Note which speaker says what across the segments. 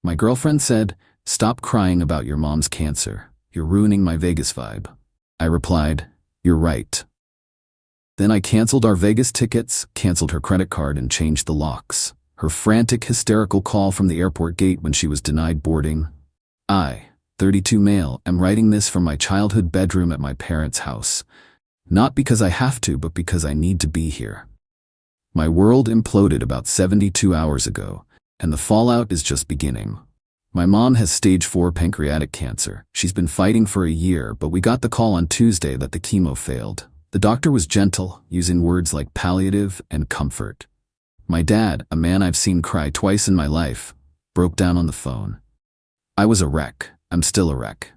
Speaker 1: My girlfriend said, "Stop crying about your mom's cancer. You're ruining my Vegas vibe." I replied, "You're right." Then I canceled our Vegas tickets, canceled her credit card, and changed the locks. Her frantic, hysterical call from the airport gate when she was denied boarding. I, 32 male, am writing this from my childhood bedroom at my parents' house. Not because I have to, but because I need to be here. My world imploded about 72 hours ago, and the fallout is just beginning. My mom has stage 4 pancreatic cancer. She's been fighting for a year, but we got the call on Tuesday that the chemo failed. The doctor was gentle, using words like palliative and comfort. My dad, a man I've seen cry twice in my life, broke down on the phone. I was a wreck. I'm still a wreck.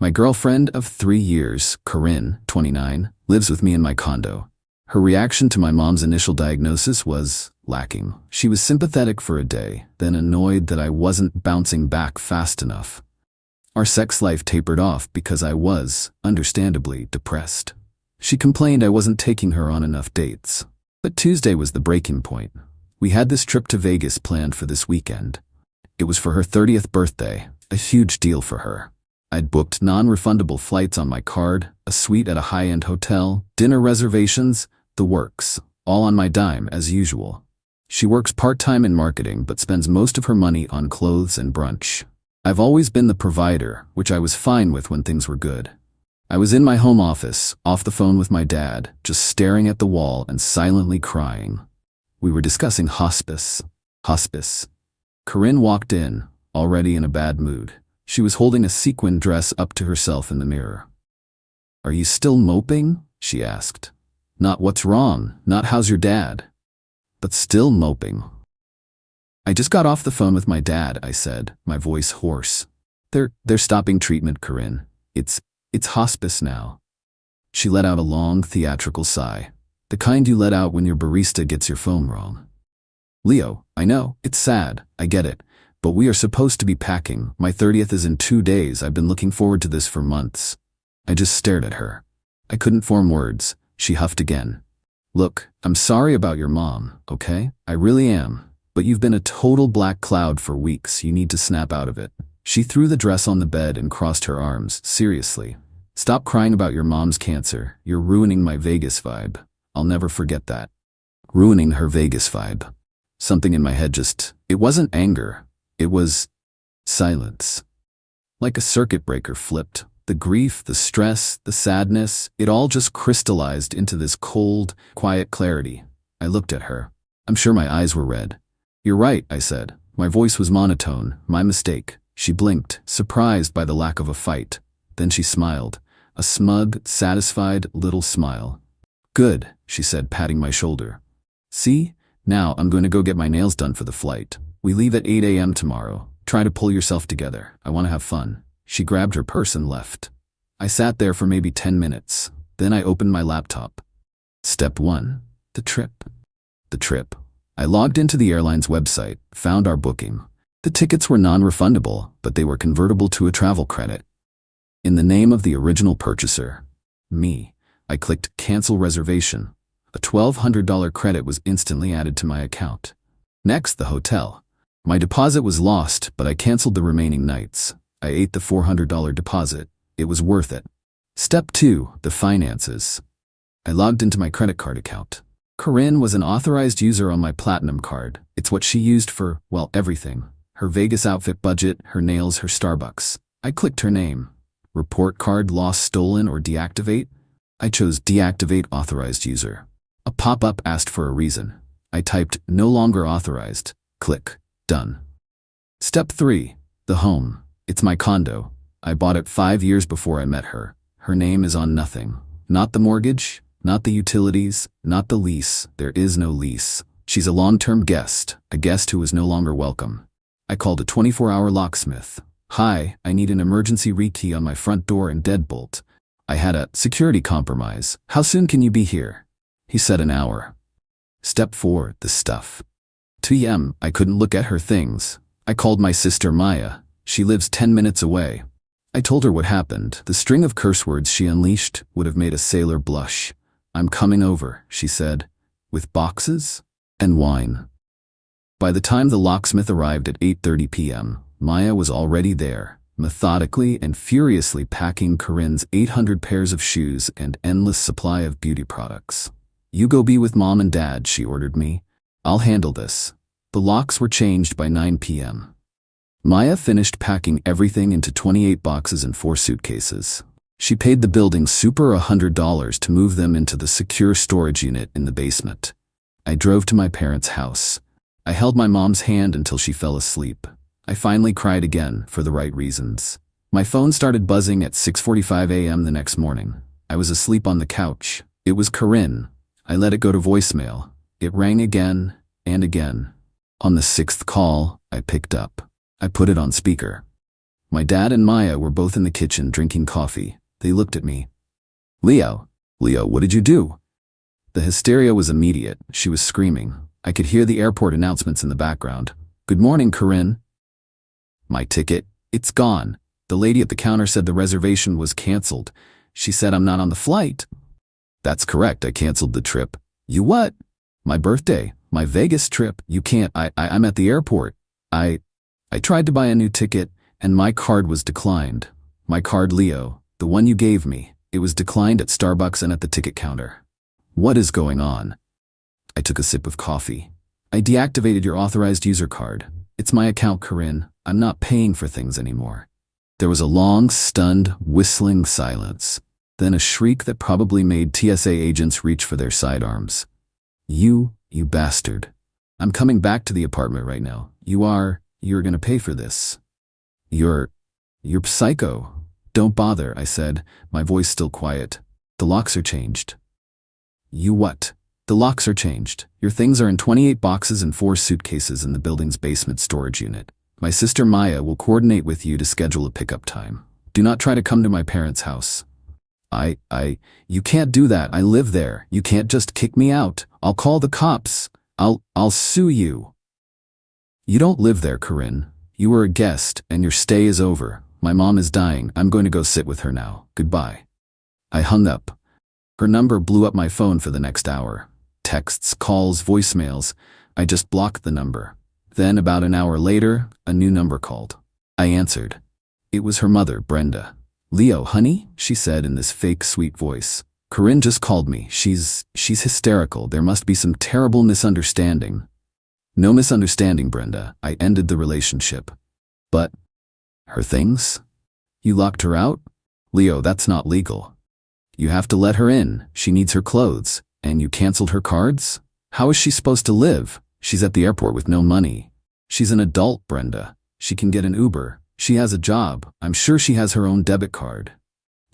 Speaker 1: My girlfriend of 3 years, Corinne, 29, lives with me in my condo. Her reaction to my mom's initial diagnosis was lacking. She was sympathetic for a day, then annoyed that I wasn't bouncing back fast enough. Our sex life tapered off because I was, understandably, depressed. She complained I wasn't taking her on enough dates. But Tuesday was the breaking point. We had this trip to Vegas planned for this weekend. It was for her 30th birthday, a huge deal for her. I'd booked non-refundable flights on my card, a suite at a high-end hotel, dinner reservations, the works, all on my dime as usual. She works part-time in marketing but spends most of her money on clothes and brunch. I've always been the provider, which I was fine with when things were good. I was in my home office, off the phone with my dad, just staring at the wall and silently crying. We were discussing hospice. Corinne walked in, already in a bad mood. She was holding a sequin dress up to herself in the mirror. "Are you still moping?" she asked. Not "what's wrong," not "how's your dad?" but still moping. "I just got off the phone with my dad," I said, my voice hoarse. They're stopping treatment, Corinne. It's hospice now." She let out a long, theatrical sigh, the kind you let out when your barista gets your foam wrong. "Leo, I know, it's sad, I get it, but we are supposed to be packing. My 30th is in 2 days. I've been looking forward to this for months." I just stared at her. I couldn't form words. She huffed again. "Look, I'm sorry about your mom, okay? I really am. But you've been a total black cloud for weeks. You need to snap out of it." She threw the dress on the bed and crossed her arms. "Seriously. Stop crying about your mom's cancer. You're ruining my Vegas vibe. I'll never forget that." Ruining her Vegas vibe. Something in my head it wasn't anger. It was silence. Like a circuit breaker flipped. The grief, the stress, the sadness, it all just crystallized into this cold, quiet clarity. I looked at her. I'm sure my eyes were red. "You're right," I said. My voice was monotone. "My mistake." She blinked, surprised by the lack of a fight. Then she smiled, a smug, satisfied little smile. "Good," she said, patting my shoulder. "See? Now I'm going to go get my nails done for the flight. We leave at 8 a.m. tomorrow. Try to pull yourself together. I want to have fun." She grabbed her purse and left. I sat there for maybe 10 minutes. Then I opened my laptop. Step 1. The trip. I logged into the airline's website, found our booking. The tickets were non-refundable, but they were convertible to a travel credit. In the name of the original purchaser, me, I clicked Cancel Reservation. A $1,200 credit was instantly added to my account. Next, the hotel. My deposit was lost, but I canceled the remaining nights. I ate the $400 deposit. It was worth it. Step 2, the finances. I logged into my credit card account. Corinne was an authorized user on my Platinum card. It's what she used for, well, everything. Her Vegas outfit budget, her nails, her Starbucks. I clicked her name. Report card lost, stolen, or deactivate? I chose deactivate authorized user. A pop-up asked for a reason. I typed no longer authorized. Click. Done. Step 3, the home. It's my condo. I bought it 5 years before I met her. Her name is on nothing. Not the mortgage, not the utilities, not the lease. There is no lease. She's a long-term guest, a guest who was no longer welcome. I called a 24-hour locksmith. "Hi, I need an emergency rekey on my front door and deadbolt. I had a security compromise. How soon can you be here?" He said an hour. Step 4, the stuff. 2 a.m. I couldn't look at her things. I called my sister Maya. She lives 10 minutes away. I told her what happened. The string of curse words she unleashed would have made a sailor blush. "I'm coming over," she said, "with boxes and wine." By the time the locksmith arrived at 8:30 p.m., Maya was already there, methodically and furiously packing Corinne's 800 pairs of shoes and endless supply of beauty products. "You go be with Mom and Dad," she ordered me. "I'll handle this." The locks were changed by 9 p.m. Maya finished packing everything into 28 boxes and 4 suitcases. She paid the building super $100 to move them into the secure storage unit in the basement. I drove to my parents' house. I held my mom's hand until she fell asleep. I finally cried again, for the right reasons. My phone started buzzing at 6:45 a.m. the next morning. I was asleep on the couch. It was Corinne. I let it go to voicemail. It rang again and again. On the 6th call, I picked up. I put it on speaker. My dad and Maya were both in the kitchen drinking coffee. They looked at me. Leo, what did you do?" The hysteria was immediate. She was screaming. I could hear the airport announcements in the background. "Good morning, Corinne." "My ticket, it's gone. The lady at the counter said the reservation was canceled. She said I'm not on the flight." "That's correct, I canceled the trip." "You what?" "My birthday, my Vegas trip. You can't, I'm at the airport. I tried to buy a new ticket, and my card was declined. My card, Leo, the one you gave me, it was declined at Starbucks and at the ticket counter." "What is going on?" I took a sip of coffee. "I deactivated your authorized user card. It's my account, Corinne. I'm not paying for things anymore." There was a long, stunned, whistling silence. Then a shriek that probably made TSA agents reach for their sidearms. You bastard. I'm coming back to the apartment right now. You're gonna pay for this." You're psycho." "Don't bother," I said, my voice still quiet. "The locks are changed." "You what?" "The locks are changed. Your things are in 28 boxes and 4 suitcases in the building's basement storage unit. My sister Maya will coordinate with you to schedule a pickup time. Do not try to come to my parents' house." You can't do that. I live there. You can't just kick me out. I'll call the cops. I'll sue you." "You don't live there, Corinne. You were a guest, and your stay is over. My mom is dying. I'm going to go sit with her now. Goodbye." I hung up. Her number blew up my phone for the next hour. Texts, calls, voicemails. I just blocked the number. Then, about an hour later, a new number called. I answered. It was her mother, Brenda. "Leo, honey," she said in this fake sweet voice. "Corinne just called me. She's hysterical. There must be some terrible misunderstanding." "No misunderstanding, Brenda. I ended the relationship." "But her things? You locked her out?" "Leo, that's not legal. You have to let her in. She needs her clothes. And you canceled her cards? How is she supposed to live? She's at the airport with no money. She's an adult, Brenda. She can get an Uber. She has a job. I'm sure she has her own debit card.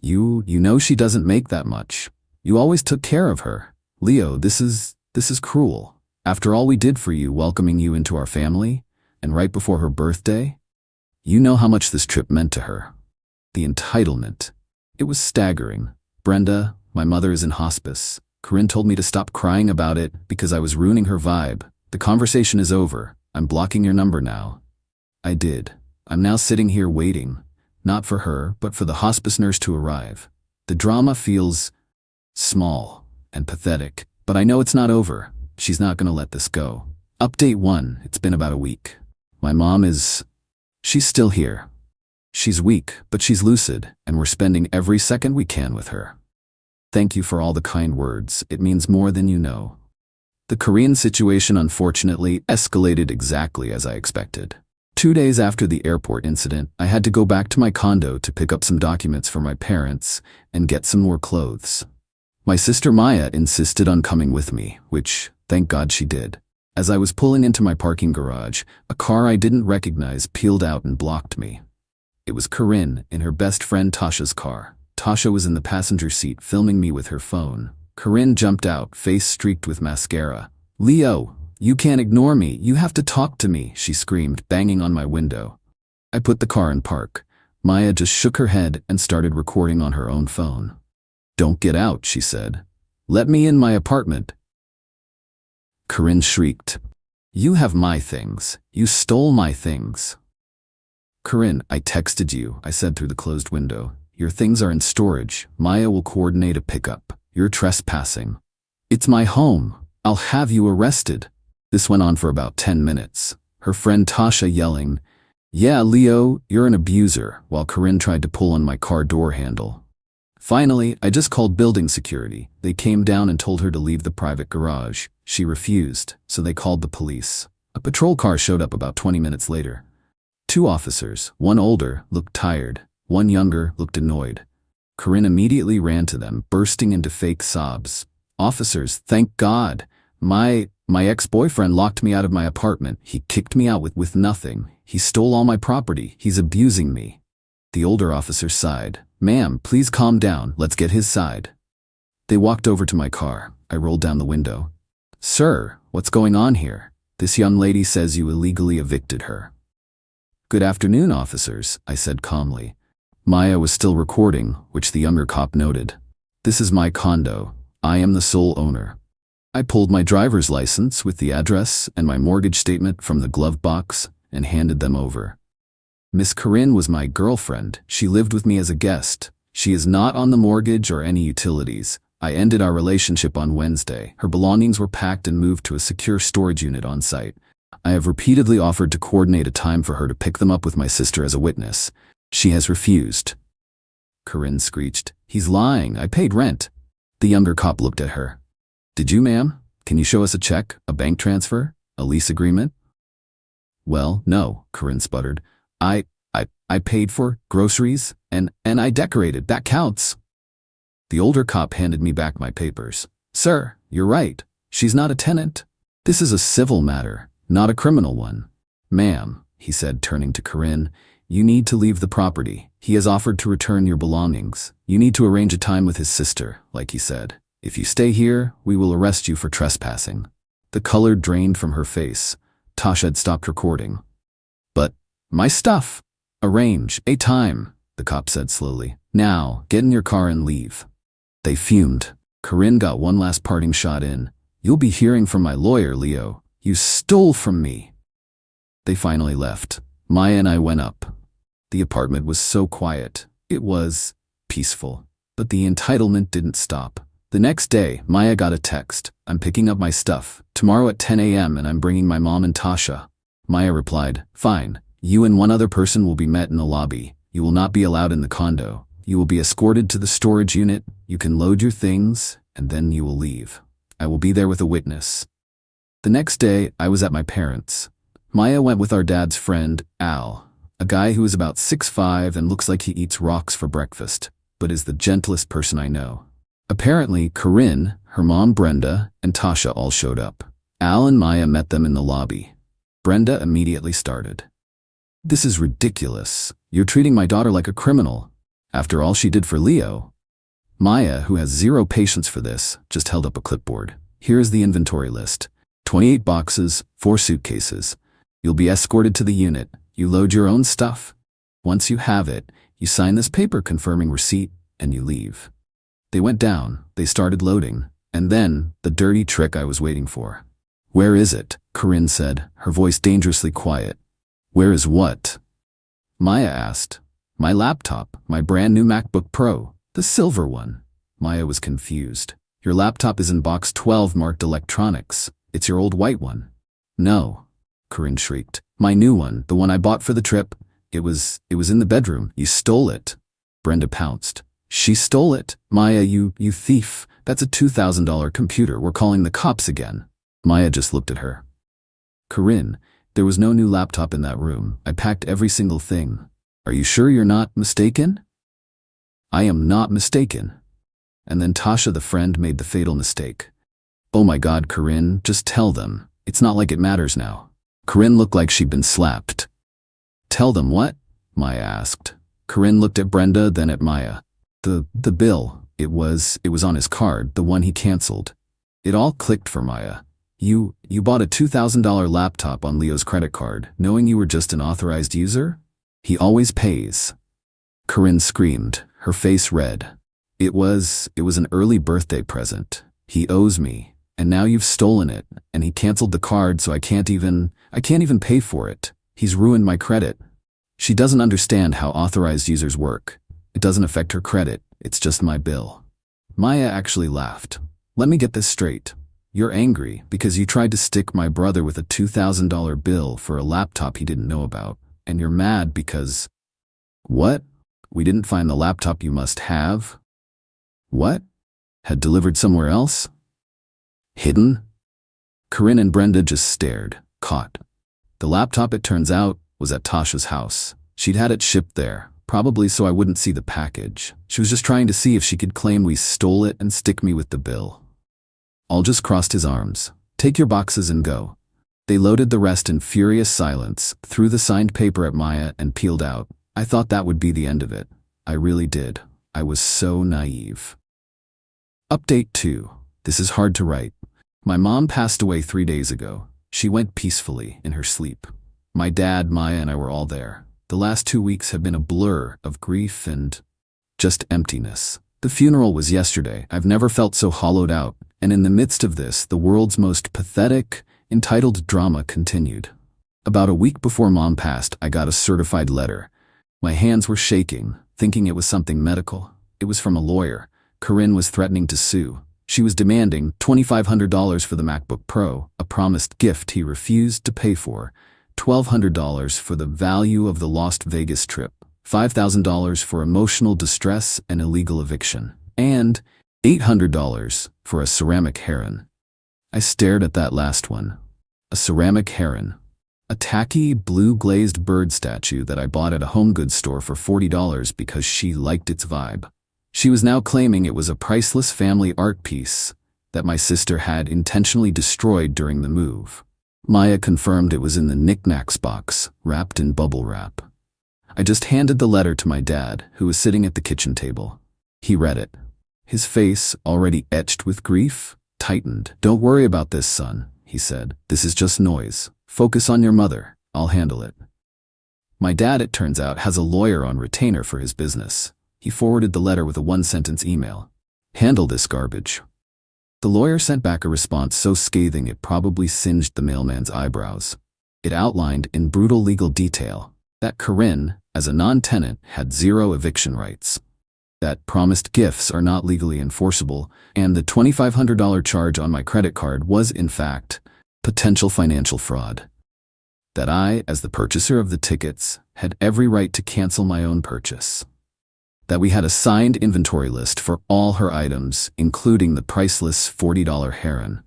Speaker 1: You know she doesn't make that much. You always took care of her. Leo, this is cruel. After all we did for you, welcoming you into our family, and right before her birthday? You know how much this trip meant to her. The entitlement. It was staggering. Brenda, my mother is in hospice. Corinne told me to stop crying about it because I was ruining her vibe. The conversation is over. I'm blocking your number now. I did. I'm now sitting here waiting, not for her, but for the hospice nurse to arrive. The drama feels small and pathetic, but I know it's not over. She's not going to let this go. Update 1. It's been about a week. My mom she's still here. She's weak, but she's lucid, and we're spending every second we can with her. Thank you for all the kind words. It means more than you know. The Korean situation unfortunately escalated exactly as I expected. 2 days after the airport incident, I had to go back to my condo to pick up some documents for my parents and get some more clothes. My sister Maya insisted on coming with me, which, thank God she did. As I was pulling into my parking garage, a car I didn't recognize peeled out and blocked me. It was Corinne in her best friend Tasha's car. Tasha was in the passenger seat filming me with her phone. Corinne jumped out, face streaked with mascara. "Leo, you can't ignore me. You have to talk to me," she screamed, banging on my window. I put the car in park. Maya just shook her head and started recording on her own phone. "Don't get out," she said. "Let me in my apartment." Corinne shrieked. "You have my things. You stole my things." "Corinne, I texted you," I said through the closed window. "Your things are in storage. Maya will coordinate a pickup. You're trespassing." "It's my home. I'll have you arrested." This went on for about 10 minutes. Her friend Tasha yelling, "Yeah, Leo, you're an abuser," while Corinne tried to pull on my car door handle. Finally, I just called building security. They came down and told her to leave the private garage. She refused, so they called the police. A patrol car showed up about 20 minutes later. 2 officers, one older, looked tired. One younger, looked annoyed. Corinne immediately ran to them, bursting into fake sobs. "Officers, thank God. My ex-boyfriend locked me out of my apartment. He kicked me out with nothing. He stole all my property. He's abusing me." The older officer sighed. "Ma'am, please calm down. Let's get his side." They walked over to my car. I rolled down the window. "Sir, what's going on here? This young lady says you illegally evicted her." "Good afternoon, officers," I said calmly. Maya was still recording, which the younger cop noted. "This is my condo. I am the sole owner." I pulled my driver's license with the address and my mortgage statement from the glove box and handed them over. "Miss Corinne was my girlfriend. She lived with me as a guest. She is not on the mortgage or any utilities. I ended our relationship on Wednesday. Her belongings were packed and moved to a secure storage unit on site. I have repeatedly offered to coordinate a time for her to pick them up with my sister as a witness. She has refused." Corinne screeched, "He's lying. I paid rent." The younger cop looked at her. "Did you, ma'am? Can you show us a check, a bank transfer, a lease agreement?" "Well, no," Corinne sputtered. I paid for groceries and I decorated. That counts." The older cop handed me back my papers. "Sir, you're right. She's not a tenant. This is a civil matter, not a criminal one." "Ma'am," he said, turning to Corinne, "you need to leave the property. He has offered to return your belongings. You need to arrange a time with his sister, like he said. If you stay here, we will arrest you for trespassing." The color drained from her face. Tasha had stopped recording. "But my stuff." "Arrange a time," the cop said slowly. "Now, get in your car and leave." They fumed. Corinne got one last parting shot in. "You'll be hearing from my lawyer, Leo. You stole from me." They finally left. Maya and I went up. The apartment was so quiet. It was peaceful. But the entitlement didn't stop. The next day, Maya got a text. "I'm picking up my stuff. Tomorrow at 10 a.m. and I'm bringing my mom and Tasha." Maya replied, "Fine. You and one other person will be met in the lobby. You will not be allowed in the condo. You will be escorted to the storage unit. You can load your things, and then you will leave. I will be there with a witness." The next day, I was at my parents'. Maya went with our dad's friend, Al, a guy who is about 6'5" and looks like he eats rocks for breakfast, but is the gentlest person I know. Apparently, Corinne, her mom Brenda, and Tasha all showed up. Al and Maya met them in the lobby. Brenda immediately started. "This is ridiculous. You're treating my daughter like a criminal. After all she did for Leo." Maya, who has zero patience for this, just held up a clipboard. "Here is the inventory list. 28 boxes, 4 suitcases. You'll be escorted to the unit. You load your own stuff. Once you have it, you sign this paper confirming receipt, and you leave." They went down, they started loading, and then, the dirty trick I was waiting for. "Where is it?" Corinne said, her voice dangerously quiet. "Where is what?" Maya asked. "My laptop, my brand new MacBook Pro, the silver one." Maya was confused. "Your laptop is in box 12 marked electronics. It's your old white one." "No," Corinne shrieked. "My new one, the one I bought for the trip. It was in the bedroom. You stole it." Brenda pounced. "She stole it. Maya, you thief. That's a $2,000 computer. We're calling the cops again." Maya just looked at her. "Corinne, there was no new laptop in that room. I packed every single thing. Are you sure you're not mistaken?" "I am not mistaken." And then Tasha, the friend, made the fatal mistake. "Oh my God, Corinne, just tell them. It's not like it matters now." Corinne looked like she'd been slapped. "Tell them what?" Maya asked. Corinne looked at Brenda, then at Maya. The bill. It was on his card, the one he canceled." It all clicked for Maya. You bought a $2,000 laptop on Leo's credit card, knowing you were just an authorized user? He always pays." Corinne screamed, her face red. It was an early birthday present. He owes me, and now you've stolen it, and he canceled the card so I can't even pay for it. He's ruined my credit." She doesn't understand how authorized users work. It doesn't affect her credit, it's just my bill. Maya actually laughed. "Let me get this straight. You're angry because you tried to stick my brother with a $2,000 bill for a laptop he didn't know about, and you're mad because... What? We didn't find the laptop you must have? What? Had delivered somewhere else? Hidden? Corinne and Brenda just stared, caught. The laptop, it turns out, was at Tasha's house. She'd had it shipped there, probably so I wouldn't see the package. She was just trying to see if she could claim we stole it and stick me with the bill. Al just crossed his arms. Take your boxes and go. They loaded the rest in furious silence, threw the signed paper at Maya and peeled out. I thought that would be the end of it. I really did. I was so naive. Update 2. This is hard to write. My mom passed away 3 days ago. She went peacefully in her sleep. My dad, Maya, and I were all there. The last 2 weeks have been a blur of grief and just emptiness. The funeral was yesterday. I've never felt so hollowed out. And in the midst of this, the world's most pathetic, entitled drama continued. About a week before Mom passed, I got a certified letter. My hands were shaking, thinking it was something medical. It was from a lawyer. Corinne was threatening to sue. She was demanding $2,500 for the MacBook Pro, a promised gift he refused to pay for, $1,200 for the value of the Las Vegas trip, $5,000 for emotional distress and illegal eviction, and $800 for a ceramic heron. I stared at that last one. A ceramic heron. A tacky, blue-glazed bird statue that I bought at a home goods store for $40 because she liked its vibe. She was now claiming it was a priceless family art piece that my sister had intentionally destroyed during the move. Maya confirmed it was in the knickknacks box, wrapped in bubble wrap. I just handed the letter to my dad, who was sitting at the kitchen table. He read it. His face, already etched with grief, tightened. Don't worry about this, son, he said. This is just noise. Focus on your mother. I'll handle it. My dad, it turns out, has a lawyer on retainer for his business. He forwarded the letter with a one-sentence email. Handle this garbage. The lawyer sent back a response so scathing it probably singed the mailman's eyebrows. It outlined in brutal legal detail that Corinne, as a non-tenant, had 0 eviction rights, that promised gifts are not legally enforceable, and the $2,500 charge on my credit card was, in fact, potential financial fraud. That I, as the purchaser of the tickets, had every right to cancel my own purchase. That we had a signed inventory list for all her items, including the priceless $40 heron.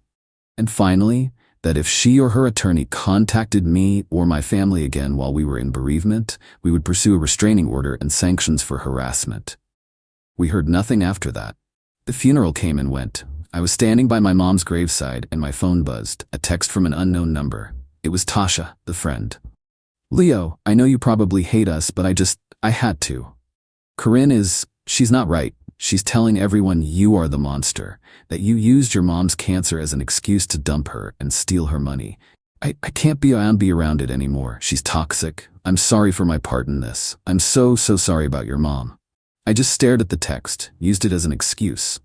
Speaker 1: And finally, that if she or her attorney contacted me or my family again while we were in bereavement, we would pursue a restraining order and sanctions for harassment. We heard nothing after that. The funeral came and went. I was standing by my mom's graveside and my phone buzzed, a text from an unknown number. It was Tasha, the friend. Leo, I know you probably hate us, but I had to. Corinne she's not right. She's telling everyone you are the monster, that you used your mom's cancer as an excuse to dump her and steal her money. I can't be around it anymore. She's toxic. I'm sorry for my part in this. I'm so sorry about your mom. I just stared at the text, used it as an excuse.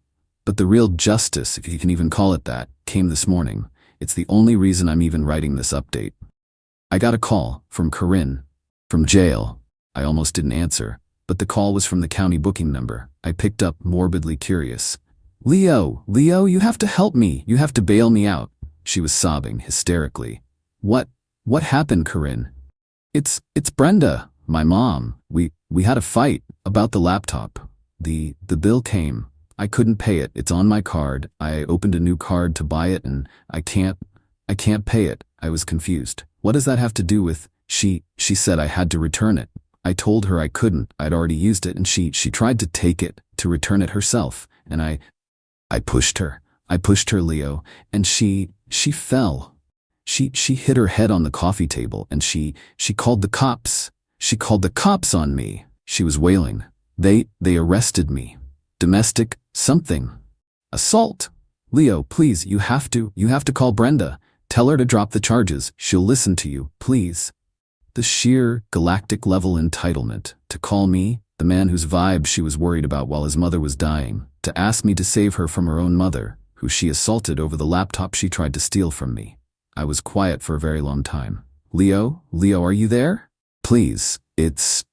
Speaker 1: But the real justice, if you can even call it that, came this morning. It's the only reason I'm even writing this update. I got a call from Corinne, from jail. I almost didn't answer, but the call was from the county booking number. I picked up, morbidly curious. Leo, you have to help me. You have to bail me out. She was sobbing hysterically. What happened, Corinne? It's Brenda, my mom. We had a fight about the laptop. The bill came. I couldn't pay it. It's on my card. I opened a new card to buy it and I can't pay it. I was confused. What does that have to do with... She said I had to return it. I told her I couldn't. I'd already used it and she tried to take it, to return it herself. And I pushed her. I pushed her, Leo, and she fell. She hit her head on the coffee table and she called the cops. She called the cops on me. She was wailing. They arrested me. Domestic something. Assault. Leo, please, you have to call Brenda. Tell her to drop the charges. She'll listen to you, please. The sheer galactic level entitlement to call me, the man whose vibe she was worried about while his mother was dying, to ask me to save her from her own mother, who she assaulted over the laptop she tried to steal from me. I was quiet for a very long time. Leo, are you there? Please, it's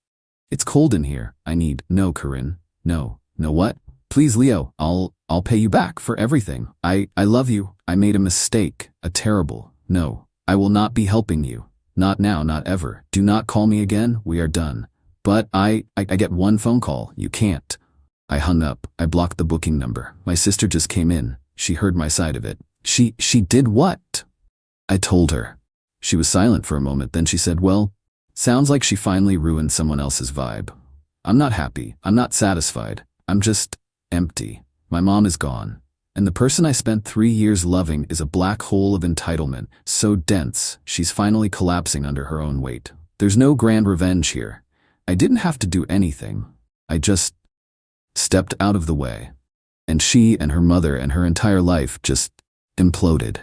Speaker 1: cold in here. No, Corinne. No, what? Please, Leo, I'll pay you back for everything. I love you. I made a mistake. A terrible. No, I will not be helping you. Not now, not ever. Do not call me again. We are done. But I get one phone call. You can't. I hung up. I blocked the booking number. My sister just came in. She heard my side of it. She did what? I told her. She was silent for a moment, then she said, well, sounds like she finally ruined someone else's vibe. I'm not happy. I'm not satisfied. I'm just empty. My mom is gone. And the person I spent 3 years loving is a black hole of entitlement, so dense, she's finally collapsing under her own weight. There's no grand revenge here. I didn't have to do anything. I just stepped out of the way. And she and her mother and her entire life just imploded.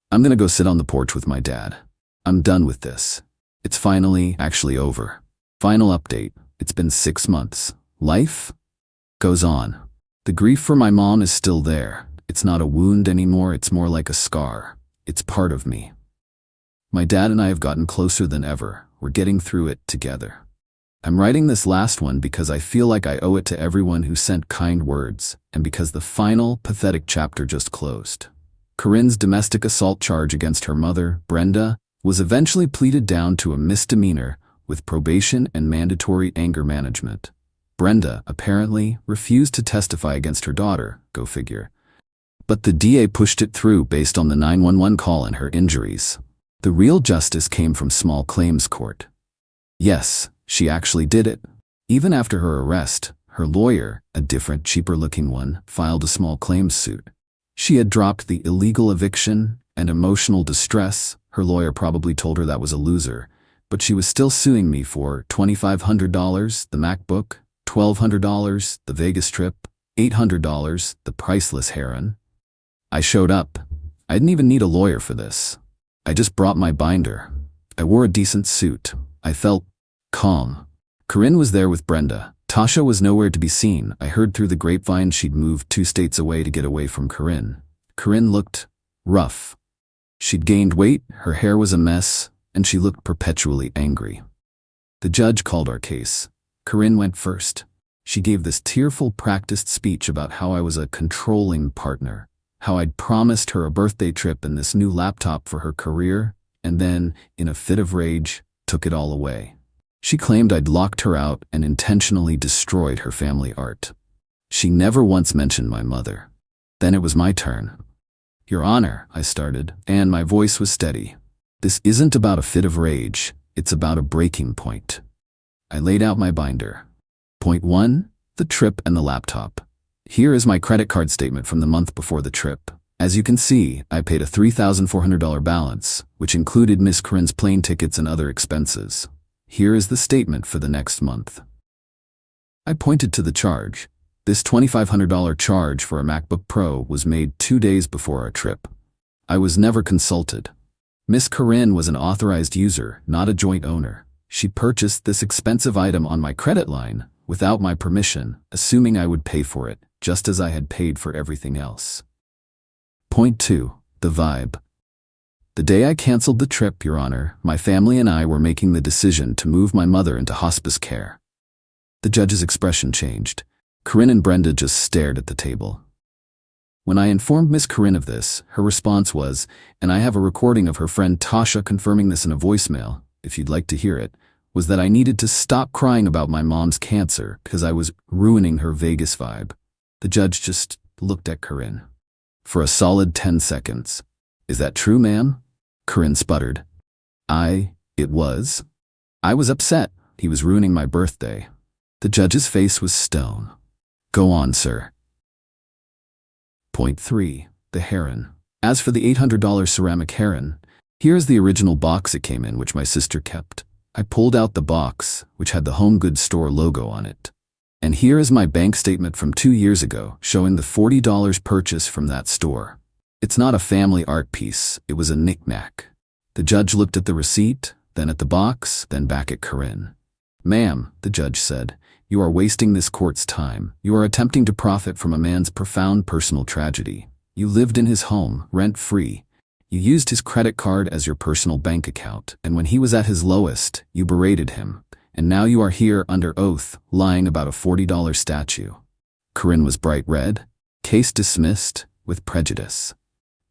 Speaker 1: I'm gonna go sit on the porch with my dad. I'm done with this. It's finally actually over. Final update. It's been 6 months. Life goes on. The grief for my mom is still there. It's not a wound anymore, it's more like a scar. It's part of me. My dad and I have gotten closer than ever. We're getting through it together. I'm writing this last one because I feel like I owe it to everyone who sent kind words, and because the final, pathetic chapter just closed. Corinne's domestic assault charge against her mother, Brenda, was eventually pleaded down to a misdemeanor with probation and mandatory anger management. Brenda, apparently, refused to testify against her daughter, go figure. But the DA pushed it through based on the 911 call and her injuries. The real justice came from small claims court. Yes, she actually did it. Even after her arrest, her lawyer, a different, cheaper-looking one, filed a small claims suit. She had dropped the illegal eviction and emotional distress. Her lawyer probably told her that was a loser, but she was still suing me for $2,500, the MacBook, $1,200, the Vegas trip, $800, the priceless heron. I showed up. I didn't even need a lawyer for this. I just brought my binder. I wore a decent suit. I felt calm. Corinne was there with Brenda. Tasha was nowhere to be seen. I heard through the grapevine she'd moved 2 states away to get away from Corinne. Corinne looked rough. She'd gained weight, her hair was a mess, and she looked perpetually angry. The judge called our case. Corinne went first. She gave this tearful, practiced speech about how I was a controlling partner, how I'd promised her a birthday trip and this new laptop for her career, and then, in a fit of rage, took it all away. She claimed I'd locked her out and intentionally destroyed her family art. She never once mentioned my mother. Then it was my turn. Your Honor, I started, and my voice was steady. This isn't about a fit of rage, it's about a breaking point. I laid out my binder. Point 1, the trip and the laptop. Here is my credit card statement from the month before the trip. As you can see, I paid a $3,400 balance, which included Miss Corinne's plane tickets and other expenses. Here is the statement for the next month. I pointed to the charge. This $2,500 charge for a MacBook Pro was made 2 days before our trip. I was never consulted. Miss Corinne was an authorized user, not a joint owner. She purchased this expensive item on my credit line, without my permission, assuming I would pay for it, just as I had paid for everything else. Point 2, the vibe. The day I canceled the trip, Your Honor, my family and I were making the decision to move my mother into hospice care. The judge's expression changed. Corinne and Brenda just stared at the table. When I informed Miss Corinne of this, her response was, and I have a recording of her friend Tasha confirming this in a voicemail, if you'd like to hear it, was that I needed to stop crying about my mom's cancer because I was ruining her Vegas vibe. The judge just looked at Corinne. For a solid 10 seconds. Is that true, ma'am? Corinne sputtered. It was. I was upset. He was ruining my birthday. The judge's face was stone. Go on, sir. Point 3, the heron. As for the $800 ceramic heron, here's the original box it came in, which my sister kept. I pulled out the box, which had the home goods store logo on it. And here is my bank statement from 2 years ago, showing the $40 purchase from that store. It's not a family art piece, it was a knick-knack. The judge looked at the receipt, then at the box, then back at Corinne. Ma'am, the judge said, you are wasting this court's time. You are attempting to profit from a man's profound personal tragedy. You lived in his home, rent-free. You used his credit card as your personal bank account, and when he was at his lowest, you berated him. And now you are here under oath, lying about a $40 statue. Corinne was bright red. Case dismissed with prejudice.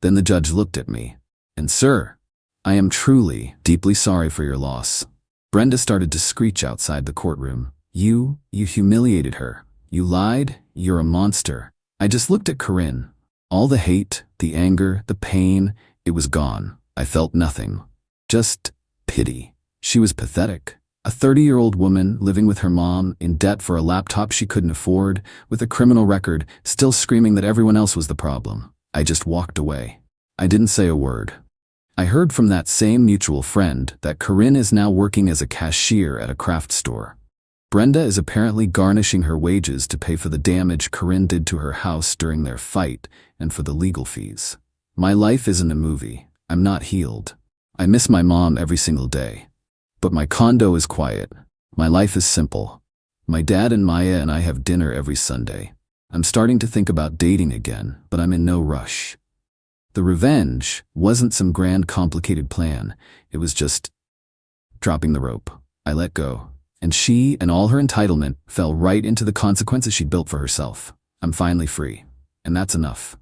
Speaker 1: Then the judge looked at me. And sir, I am truly, deeply sorry for your loss. Brenda started to screech outside the courtroom. You humiliated her. You lied. You're a monster. I just looked at Corinne. All the hate, the anger, the pain, it was gone. I felt nothing. Just pity. She was pathetic. A 30-year-old woman living with her mom, in debt for a laptop she couldn't afford, with a criminal record, still screaming that everyone else was the problem. I just walked away. I didn't say a word. I heard from that same mutual friend that Corinne is now working as a cashier at a craft store. Brenda is apparently garnishing her wages to pay for the damage Corinne did to her house during their fight and for the legal fees. My life isn't a movie. I'm not healed. I miss my mom every single day. But my condo is quiet. My life is simple. My dad and Maya and I have dinner every Sunday. I'm starting to think about dating again, but I'm in no rush. The revenge wasn't some grand complicated plan. It was just dropping the rope. I let go. And she and all her entitlement fell right into the consequences she'd built for herself. I'm finally free. And that's enough.